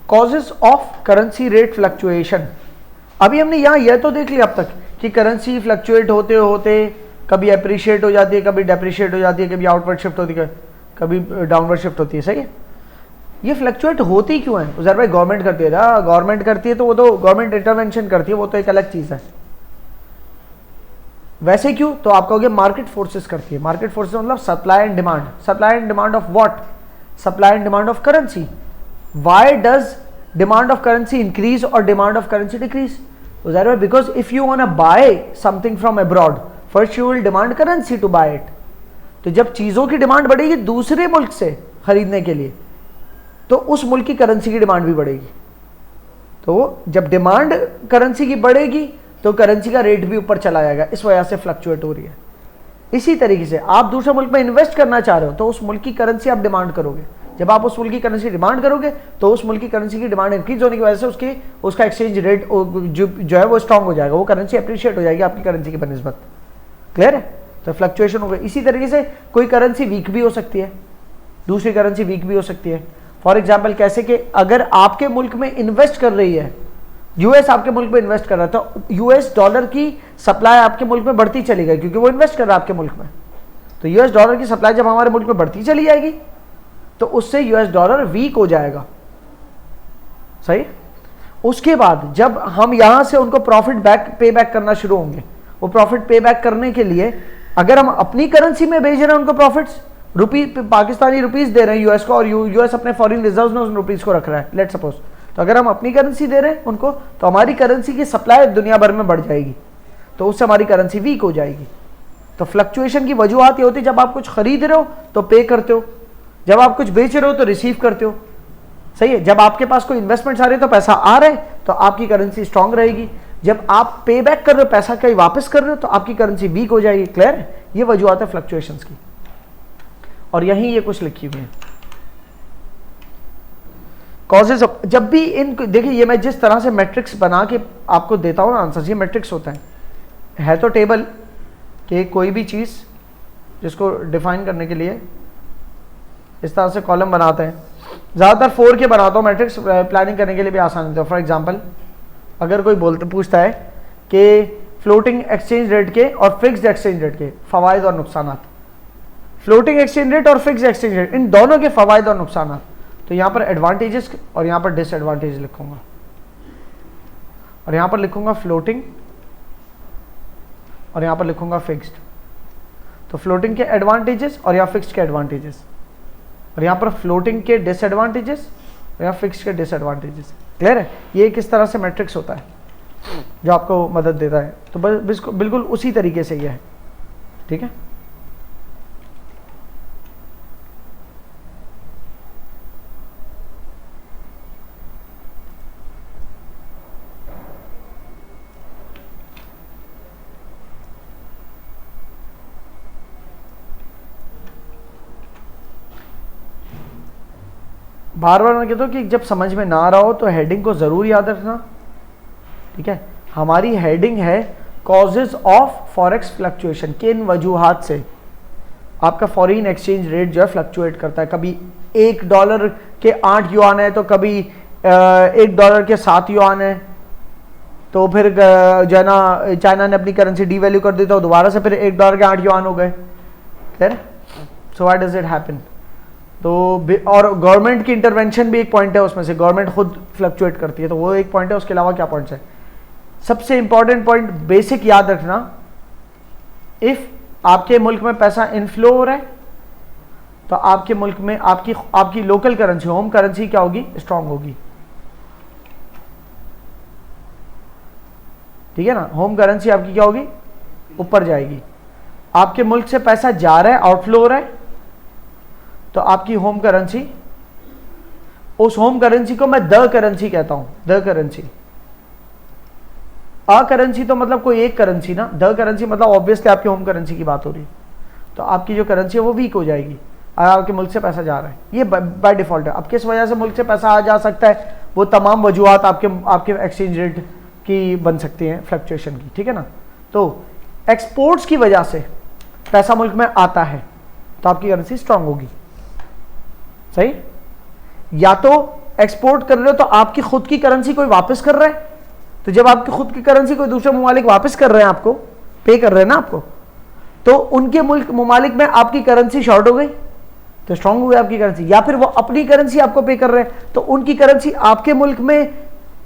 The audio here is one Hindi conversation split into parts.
Causes of currency rate fluctuation. अभी हमने यहाँ यह तो देख लिया अब तक कि करेंसी फ्लक्चुएट होते होते कभी अप्रिशिएट हो जाती है, कभी डेप्रिशिएट हो जाती है, कभी आउटवर्ड शिफ्ट होती है, कभी डाउनवर्ड शिफ्ट होती है, सही है। ये फ्लक्चुएट होती क्यों है? उजर भाई गवर्नमेंट करती है ना, गवर्नमेंट करती है तो वो तो गवर्नमेंट इंटरवेंशन करती है, वो तो एक अलग चीज़ है। वैसे क्यों? तो आप कहोगे मार्केट फोर्सेस करती है। मार्केट फोर्सेस मतलब supply and demand. Supply and demand of what? Supply and demand of currency. Why does demand of currency increase or demand of currency decrease? उजर भाई because if you want to buy something from abroad, first you will demand currency to buy it. तो जब चीजों की डिमांड बढ़ेगी दूसरे मुल्क से खरीदने के लिए, तो उस मुल्क की करेंसी की डिमांड भी बढ़ेगी। तो जब डिमांड करेंसी की बढ़ेगी तो करेंसी का रेट भी ऊपर चला जाएगा, इस वजह से फ्लक्चुएट हो रही है। इसी तरीके से आप दूसरे मुल्क में इन्वेस्ट करना चाह रहे हो तो उस मुल्क की करेंसी आप डिमांड करोगे। जब आप उस मुल्क की करेंसी डिमांड करोगे तो उस मुल्क की करेंसी की डिमांड इंक्रीज होने की वजह से उसका एक्सचेंज रेट जो है वो स्ट्रांग हो जाएगा, वो करेंसी अप्रिशिएट हो जाएगी आपकी करेंसी की बनिस्बत। क्लियर है? तो फ्लक्चुएशन हो गई। इसी तरीके से कोई करेंसी वीक भी हो सकती है, दूसरी करेंसी वीक भी हो सकती है। फॉर एग्जाम्पल कैसे कि अगर आपके मुल्क में इन्वेस्ट कर रही है, यूएस आपके मुल्क में इन्वेस्ट कर रहा है, तो यूएस डॉलर की सप्लाई आपके मुल्क में बढ़ती चली गई क्योंकि वो इन्वेस्ट कर रहा है आपके मुल्क में। तो यूएस डॉलर की सप्लाई जब हमारे मुल्क में बढ़ती चली जाएगी तो उससे यूएस डॉलर वीक हो जाएगा, सही। उसके बाद जब हम यहां से उनको प्रॉफिट पे बैक करना शुरू होंगे, वो प्रॉफिट पे बैक करने के लिए अगर हम अपनी करेंसी में भेज रहे हैं उनको प्रॉफिट्स, पाकिस्तानी रुपीस दे रहे हैं यूएस को और यूएस अपने फॉरेन रिजर्व्स में उन रुपीस को रख रहा है, लेट सपोज। तो अगर हम अपनी करेंसी दे रहे हैं उनको तो हमारी करेंसी की सप्लाई दुनिया भर में बढ़ जाएगी, तो उससे हमारी करेंसी वीक हो जाएगी। तो फ्लक्चुएशन की वजूहत ये होती है जब आप कुछ खरीद रहे हो तो पे करते हो, जब आप कुछ बेच रहे हो तो रिसीव करते हो, सही है। जब आपके पास कोई इन्वेस्टमेंट्स आ रहे हैं तो पैसा आ रहा है तो आपकी करेंसी स्ट्रांग रहेगी, जब आप पे बैक कर रहे हो, पैसा कहीं वापस कर रहे हो तो आपकी करेंसी वीक हो जाएगी। क्लियर है? ये वजूहत है फ्लक्चुएशंस की, और यहीं ये कुछ लिखी हुई है कॉजेज ऑफ। जब भी इन देखिए, ये मैं जिस तरह से मैट्रिक्स बना के आपको देता हूं ना आंसर, ये मैट्रिक्स होता है तो टेबल कि कोई भी चीज़ जिसको डिफाइन करने के लिए इस तरह से कॉलम बनाते हैं। ज़्यादातर 4 के बनाता हूँ मैट्रिक्स, प्लानिंग करने के लिए भी आसान होता है। फॉर एग्जांपल अगर कोई पूछता है कि फ्लोटिंग एक्सचेंज रेट के और फिक्स्ड एक्सचेंज रेट के फ़वाइद और नुकसानात, फ्लोटिंग एक्सचेंज रेट और फिक्स्ड एक्सचेंज रेट, इन दोनों के फ़वाइद और नुकसानात, तो यहाँ पर एडवांटेजेस और यहाँ पर डिसएडवांटेज लिखूंगा, और यहाँ पर लिखूंगा फ्लोटिंग और यहाँ पर लिखूंगा फिक्स्ड। तो फ्लोटिंग के एडवांटेजेस और यहाँ फिक्स्ड के एडवांटेजेस, और यहाँ पर फ्लोटिंग के डिसएडवांटेजेस और यहाँ फिक्स्ड के डिसएडवांटेजेस। क्लियर है? ये किस तरह से मैट्रिक्स होता है जो आपको मदद देता है। तो बस बिल्कुल उसी तरीके से ये है, ठीक है। बार बार मैं कहता हूँ कि जब समझ में ना आ रहा हो तो हेडिंग को ज़रूर याद रखना, ठीक है। हमारी हेडिंग है कॉजेज ऑफ फॉरेक्स फ्लक्चुएशन, किन वजूहात से आपका फॉरेन एक्सचेंज रेट जो है फ्लक्चुएट करता है। कभी $1 के 8 युआन है तो कभी $1 के 7 युआन है, तो फिर जो है ना चाइना ने अपनी करेंसी डीवैल्यू कर दी तो दोबारा से फिर $1 के 8 युआन हो गए। Clear? So why does it happen? तो और गवर्नमेंट की इंटरवेंशन भी एक पॉइंट है उसमें से, गवर्नमेंट खुद फ्लक्चुएट करती है, तो वो एक पॉइंट है। उसके अलावा क्या पॉइंट्स है? सबसे इंपॉर्टेंट पॉइंट बेसिक याद रखना, इफ आपके मुल्क में पैसा इनफ्लो हो रहा है तो आपके मुल्क में आपकी लोकल करेंसी, होम करेंसी क्या होगी? स्ट्रांग होगी, ठीक है ना। होम करेंसी आपकी क्या होगी? ऊपर जाएगी। आपके मुल्क से पैसा जा रहा है, आउटफ्लो हो रहा है, तो आपकी होम करेंसी, उस होम करेंसी को मैं द करेंसी कहता हूं, द करेंसी। अ करेंसी तो मतलब कोई एक करेंसी ना, द करेंसी मतलब ऑब्वियसली आपकी होम करेंसी की बात हो रही है, तो आपकी जो करेंसी है वो वीक हो जाएगी अगर आपके मुल्क से पैसा जा रहा है। ये बाय डिफॉल्ट है। अब किस वजह से मुल्क से पैसा आ जा सकता है, वो तमाम वजूहत आपके एक्सचेंज रेट की बन सकती हैं फ्लक्चुएशन की, ठीक है ना। तो एक्सपोर्ट्स की वजह से पैसा मुल्क में आता है तो आपकी करेंसी स्ट्रांग होगी, सही। या तो एक्सपोर्ट कर रहे हो तो आपकी खुद की करेंसी कोई वापस कर रहा है, तो जब आपकी खुद की करेंसी कोई दूसरे ममालिक वापस कर रहे हैं, आपको पे कर रहे हैं ना आपको, तो उनके मुल्क ममालिक में आपकी करेंसी शॉर्ट हो गई तो स्ट्रांग हो गई आपकी करेंसी, या फिर वो अपनी करेंसी आपको पे कर रहे हैं तो उनकी करेंसी आपके मुल्क में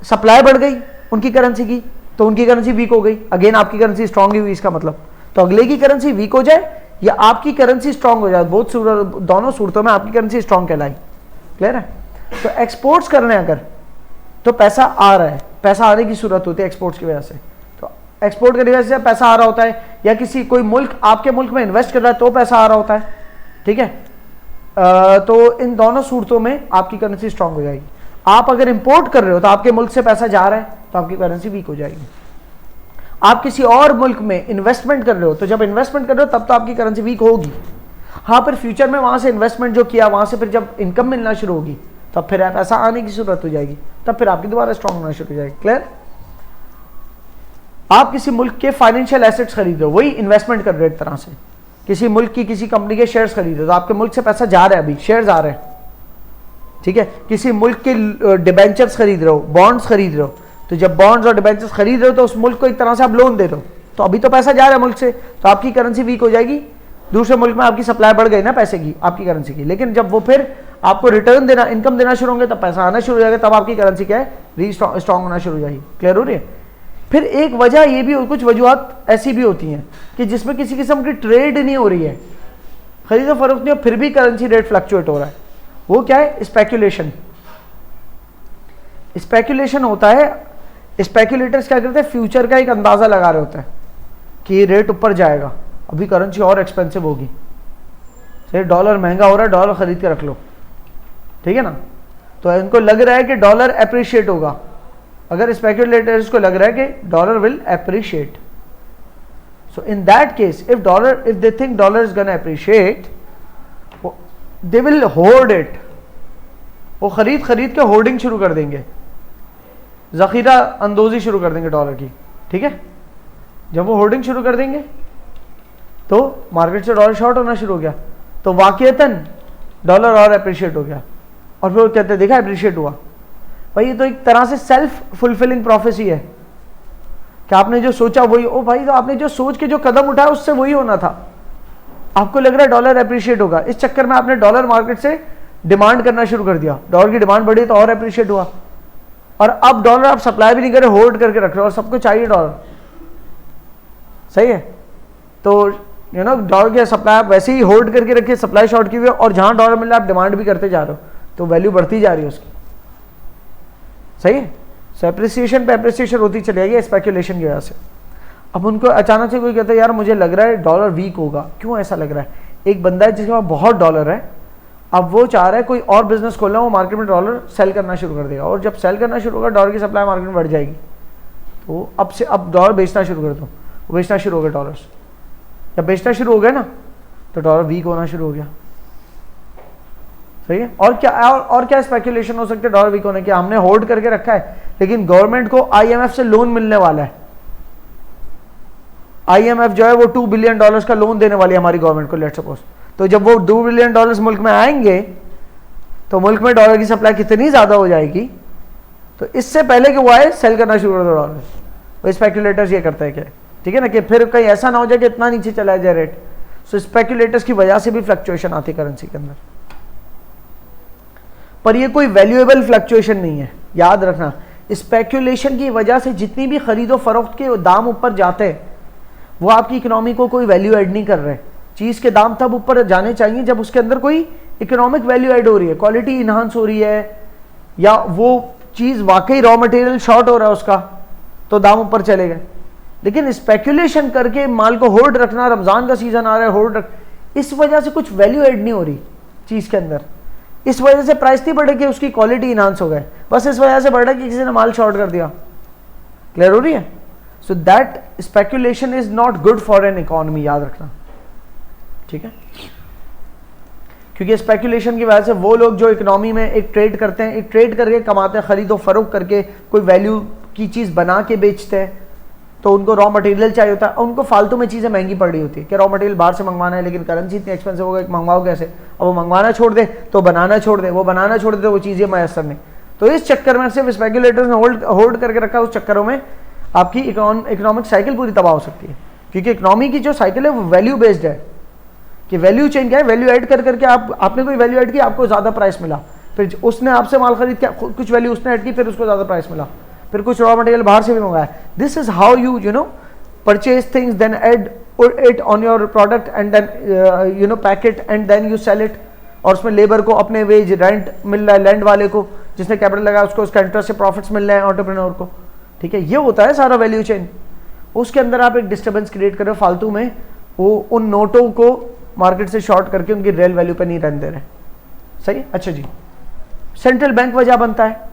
सप्लाई बढ़ गई उनकी करेंसी की, तो उनकी करेंसी वीक हो गई, अगेन आपकी करेंसी स्ट्रांग हुई। इसका मतलब तो अगले की करेंसी वीक हो जाए या आपकी करेंसी स्ट्रांग हो जाए, दोनों सूरतों में आपकी करेंसी स्ट्रांग कहलाई। क्लियर है? तो एक्सपोर्ट्स करने अगर तो पैसा आ रहा है, पैसा आने की सूरत होती है एक्सपोर्ट्स की वजह से, तो एक्सपोर्ट करने की वजह से पैसा आ रहा होता है, या किसी कोई मुल्क आपके मुल्क में इन्वेस्ट कर रहा है तो पैसा आ रहा होता है। ठीक है, तो इन दोनों सूरतों में आपकी करेंसी स्ट्रांग हो जाएगी। आप अगर इंपोर्ट कर रहे हो तो आपके मुल्क से पैसा जा रहा है तो आपकी करेंसी वीक हो जाएगी। आप किसी और मुल्क में इन्वेस्टमेंट कर रहे हो तो जब इन्वेस्टमेंट कर रहे हो तब तो आपकी करेंसी वीक होगी। हाँ, फिर फ्यूचर में वहां से इन्वेस्टमेंट जो किया वहां से फिर जब इनकम मिलना शुरू होगी तब फिर पैसा आने की जरूरत हो जाएगी, तब फिर आपकी दोबारा स्ट्रांग होना शुरू हो जाएगी। क्लियर? आप किसी मुल्क के फाइनेंशियल एसेट्स खरीद रहे हो, वही इन्वेस्टमेंट कर रहे हो एक तरह से, किसी मुल्क की किसी कंपनी के शेयर्स खरीद रहे हो तो आपके मुल्क से पैसा जा रहा है, अभी शेयर्स आ रहे हैं। ठीक है, किसी मुल्क के डिबेंचर्स खरीद रहे हो, बॉन्ड्स खरीद रहे हो, तो जब बॉन्ड्स और डिबेंचर्स खरीद रहे हो तो उस मुल्क को एक तरह से आप लोन दे रहे हो, तो अभी तो पैसा जा रहा है मुल्क से, तो आपकी करेंसी वीक हो जाएगी। दूसरे मुल्क में आपकी सप्लाई बढ़ गई ना पैसे की, आपकी करेंसी की, लेकिन जब वो फिर आपको रिटर्न देना, इनकम देना शुरू होंगे तब पैसा आना शुरू हो जाएगा, तब आपकी करेंसी क्या है, स्ट्रांग होना शुरू हो जाएगी। क्लियर हो रही है? फिर एक वजह ये भी, कुछ वजूहत ऐसी भी होती हैं कि जिसमें किसी किस्म की ट्रेड नहीं हो रही है, खरीदो फरोख्त नहीं हो, फिर भी करेंसी रेट फ्लक्चुएट हो रहा है। वो क्या है? स्पेक्यूलेशन। स्पेक्यूलेशन होता है, स्पेक्यूलेटर्स क्या करते हैं, फ्यूचर का एक अंदाजा लगा रहे होते हैं कि ये रेट ऊपर जाएगा, अभी करेंसी और एक्सपेंसिव होगी, सही, डॉलर महंगा हो रहा है, डॉलर खरीद के रख लो। ठीक है ना? तो इनको लग रहा है कि डॉलर एप्रिशिएट होगा, अगर स्पेक्यूलेटर्स को लग रहा है कि dollar will appreciate, so in that case if they think dollar is gonna appreciate, they will horde it, वो खरीद के होर्डिंग शुरू कर देंगे, जखीरा अंदोजी शुरू कर देंगे डॉलर की। ठीक है, जब वो होर्डिंग शुरू कर देंगे तो मार्केट से डॉलर शॉर्ट होना शुरू हो गया, तो वाकईतन डॉलर और अप्रिशिएट हो गया, और फिर वो कहते हैं देखा अप्रिशिएट हुआ। भाई ये तो एक तरह से सेल्फ फुलफिलिंग प्रोफेसी है कि आपने जो सोचा वही, ओ भाई तो आपने जो सोच के जो कदम उठाया उससे वही होना था। आपको लग रहा है डॉलर अप्रिशिएट होगा, इस चक्कर में आपने डॉलर मार्केट से डिमांड करना शुरू कर दिया, डॉलर की डिमांड बढ़ी तो और अप्रिशिएट हुआ, और अब डॉलर आप सप्लाई भी नहीं करे, होल्ड करके रख रहे हो और सबको चाहिए डॉलर। सही है? तो डॉलर की सप्लाई आप वैसे ही होल्ड करके रखिए, सप्लाई शॉर्ट की हुई है, और जहां डॉलर मिल रहा है आप डिमांड भी करते जा रहे हो, तो वैल्यू बढ़ती जा रही है उसकी। सही है? सो एप्रिसिएशन पे एप्रिसिएशन होती चली जाएगी स्पेक्यूलेशन की वजह से। अब उनको अचानक से कोई कहता है यार मुझे लग रहा है डॉलर वीक होगा, क्यों ऐसा लग रहा है? एक बंदा है जिसके पास बहुत डॉलर है, अब वो चाह रहा है कोई और बिजनेस खोलना, वो मार्केट में डॉलर सेल करना शुरू कर देगा, और जब सेल करना शुरू होगा डॉलर की सप्लाई मार्केट में बढ़ जाएगी, तो अब डॉलर बेचना शुरू कर दो, वो बेचना शुरू हो गया डॉलर्स, जब बेचना शुरू हो गया ना तो डॉलर वीक होना शुरू हो गया। सही है? और क्या स्पेक्यूलेशन हो सकते हैं डॉलर वीक होने के? हमने होल्ड करके रखा है, लेकिन गवर्नमेंट को आईएमएफ से लोन मिलने वाला है, आईएमएफ जो है वो $2 बिलियन का लोन देने वाली है हमारी गवर्नमेंट को, लेट्स सपोज, तो जब वो $2 बिलियन मुल्क में आएंगे तो मुल्क में डॉलर की सप्लाई कितनी ज्यादा हो जाएगी, तो इससे पहले कि वो आए सेल करना शुरू कर दो डॉलर। वो स्पेक्यूलेटर्स ये करते हैं क्या, ठीक है ना, कि फिर कहीं ऐसा ना हो जाए कि इतना नीचे चला जाए रेट। सो स्पेक्यूलेटर्स की वजह से भी फ्लक्चुएशन आती है करेंसी के अंदर, पर ये कोई वैल्यूएबल फ्लक्चुएशन नहीं है, याद रखना। स्पेक्यूलेशन की वजह से जितनी भी खरीदो फरोख्त के दाम ऊपर जाते हैं वो आपकी इकोनॉमी को कोई वैल्यू ऐड नहीं कर रहे। चीज़ के दाम तब ऊपर जाने चाहिए जब उसके अंदर कोई इकोनॉमिक वैल्यू ऐड हो रही है, क्वालिटी इन्हांस हो रही है, या वो चीज़ वाकई रॉ मटेरियल शॉर्ट हो रहा है उसका, तो दाम ऊपर चले गए। लेकिन स्पेक्यूलेशन करके माल को होल्ड रखना, रमज़ान का सीजन आ रहा है होल्ड रख, इस वजह से कुछ वैल्यू ऐड नहीं हो रही चीज़ के अंदर, इस वजह से प्राइस नहीं बढ़े कि उसकी क्वालिटी इन्हांस हो गए, बस इस वजह से बढ़ा कि किसी ने माल शॉर्ट कर दिया। क्लियर हो रही है? So that speculation is not good for an economy, याद रखना, ठीक है। क्योंकि स्पेक्यूलेशन की वजह से वो लोग जो इकोनॉमी में एक ट्रेड करते हैं, एक ट्रेड करके कमाते हैं, खरीदो फरोख्त करके कोई वैल्यू की चीज़ बना के बेचते हैं, तो उनको रॉ मटेरियल चाहिए होता है, उनको फालतू में चीज़ें महंगी पड़ रही होती है कि रॉ मटेरियल बाहर से मंगवाना है, लेकिन करेंसी इतनी एक्सपेंसिव होगा, मंगवाओ कैसे? अब वो मंगवाना छोड़ दे तो बनाना छोड़ दे, वो बनाना छोड़ दे तो वो चीज़ें मैसर नहीं, तो इस चक्कर में सिर्फ स्पेकुलेटर्स ने होल्ड करके रखा, उस चक्करों में आपकी इकोनॉमिक साइकिल पूरी तबाह हो सकती है। क्योंकि इकोनॉमी की जो साइकिल है वो वैल्यू बेस्ड है, कि वैल्यू चेन क्या है, वैल्यू ऐड कर करके आपने कोई वैल्यू ऐड की, आपको ज़्यादा प्राइस मिला, फिर उसने आपसे माल खरीद के कुछ वैल्यू उसने ऐड की, फिर उसको ज़्यादा प्राइस मिला, फिर कुछ रॉ मटेरियल बाहर से भी मंगाया। This is how you know purchase things, then add it on your product and then pack it and then you sell it. और उसमें लेबर को अपने वेज रेंट मिल रहा है, लैंड वाले को जिसने कैपिटल लगाया उसको उसका इंटरेस्ट से प्रॉफिट्स मिल रहे हैं एंटरप्रेन्योर को, ठीक है। ये होता है सारा वैल्यू चेन। उसके अंदर आप एक डिस्टर्बेंस क्रिएट कर रहे हो फालतू में, वो उन नोटों को मार्केट से शॉर्ट करके उनकी रियल वैल्यू पे नहीं रहने दे रहे, सही। अच्छा जी, सेंट्रल बैंक वजह बनता है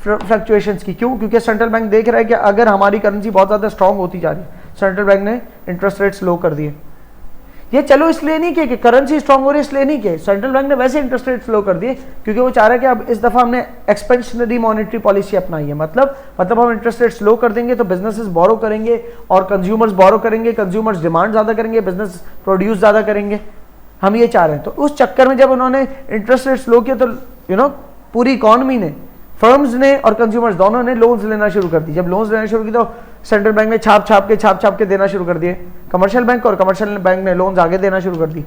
फ्लक्चुएशंस की। क्यों? क्योंकि सेंट्रल बैंक देख रहा है कि अगर हमारी करेंसी बहुत ज़्यादा स्ट्रांग होती जा रही है, सेंट्रल बैंक ने इंटरेस्ट रेट्स लो कर दिए। ये चलो इसलिए नहीं किया कि करेंसी स्ट्रांग हो रही है, इसलिए नहीं किया, सेंट्रल बैंक ने वैसे इंटरेस्ट रेट्स लो कर दिए क्योंकि वो चाह रहा है कि अब इस दफ़ा हमने एक्सपेंशनरी मॉनेटरी पॉलिसी अपनाई है। मतलब हम इंटरेस्ट रेट्स लो कर देंगे तो बिजनेसेस बोरो करेंगे और कंज्यूमर्स बोरो करेंगे, कंज्यूमर्स डिमांड ज़्यादा करेंगे, बिजनेस प्रोड्यूस ज़्यादा करेंगे, हम ये चाह रहे हैं। तो उस चक्कर में जब उन्होंने इंटरेस्ट रेट्स लो किया तो पूरी इकॉनमी ने, फर्म्स ने और कंज्यूमर्स दोनों ने लोन्स लेना शुरू कर दी। जब लोन्स लेना शुरू की तो सेंट्रल बैंक ने छाप के देना शुरू कर दिए कमर्शियल बैंक, और कमर्शियल बैंक ने लोन्स आगे देना शुरू कर दी।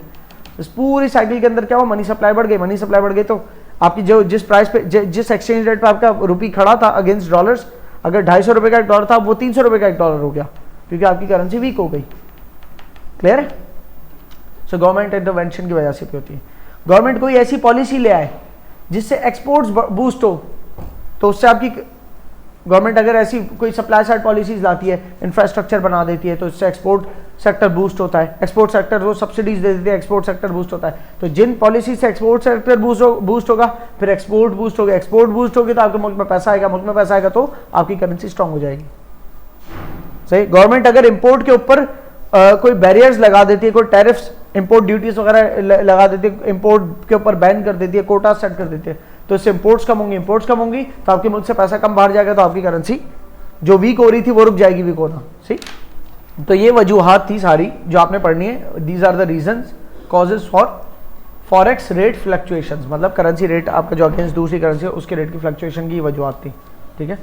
इस पूरी साइकिल के अंदर क्या हुआ, मनी सप्लाई बढ़ गई। मनी सप्लाई बढ़ गई तो आपकी जो जिस प्राइस पे जिस एक्सचेंज रेट पे आपका रुपी खड़ा था अगेंस्ट डॉलर्स, अगर 250 रुपए का एक डॉलर था वो 300 रुपए का एक डॉलर हो गया क्योंकि आपकी करेंसी वीक हो गई। क्लियर है? सो गवर्नमेंट इंटरवेंशन की वजह से होती है। गवर्नमेंट कोई ऐसी पॉलिसी ले आए जिससे एक्सपोर्ट्स बूस्ट हो, तो उससे आपकी गवर्नमेंट अगर ऐसी कोई सप्लाई साइड पॉलिसीज लाती है, इंफ्रास्ट्रक्चर बना देती है, तो इससे एक्सपोर्ट सेक्टर बूस्ट होता है। एक्सपोर्ट सेक्टर वो सब्सिडीज दे देती है, एक्सपोर्ट सेक्टर बूस्ट होता है। तो जिन पॉलिसी से एक्सपोर्ट सेक्टर बूस्ट होगा, फिर एक्सपोर्ट बूस्ट होगा, एक्सपोर्ट बूस्ट होगी तो आपके मुल्क में पैसा आएगा, मुल्क में पैसा आएगा तो आपकी करेंसी स्ट्रांग हो जाएगी, सही। गवर्नमेंट अगर इंपोर्ट के ऊपर कोई बैरियर्स लगा देती है, कोई टैरिफ्स, इंपोर्ट ड्यूटीज वगैरह लगा देती है, इंपोर्ट के ऊपर बैन कर देती है, कोटा सेट कर देती है, तो इससे इंपोर्ट्स कम होंगी तो आपके मुल्क से पैसा कम बाहर जाएगा, तो आपकी करेंसी जो वीक हो रही थी वो रुक जाएगी वीक होना, सही। तो ये वजूहात थी सारी जो आपने पढ़नी है। These are the reasons causes for forex rate fluctuations, मतलब करेंसी रेट आपका जो अगेंस्ट दूसरी करेंसी है उसके रेट की फ्लक्चुएशन की वजूहात थी, ठीक है।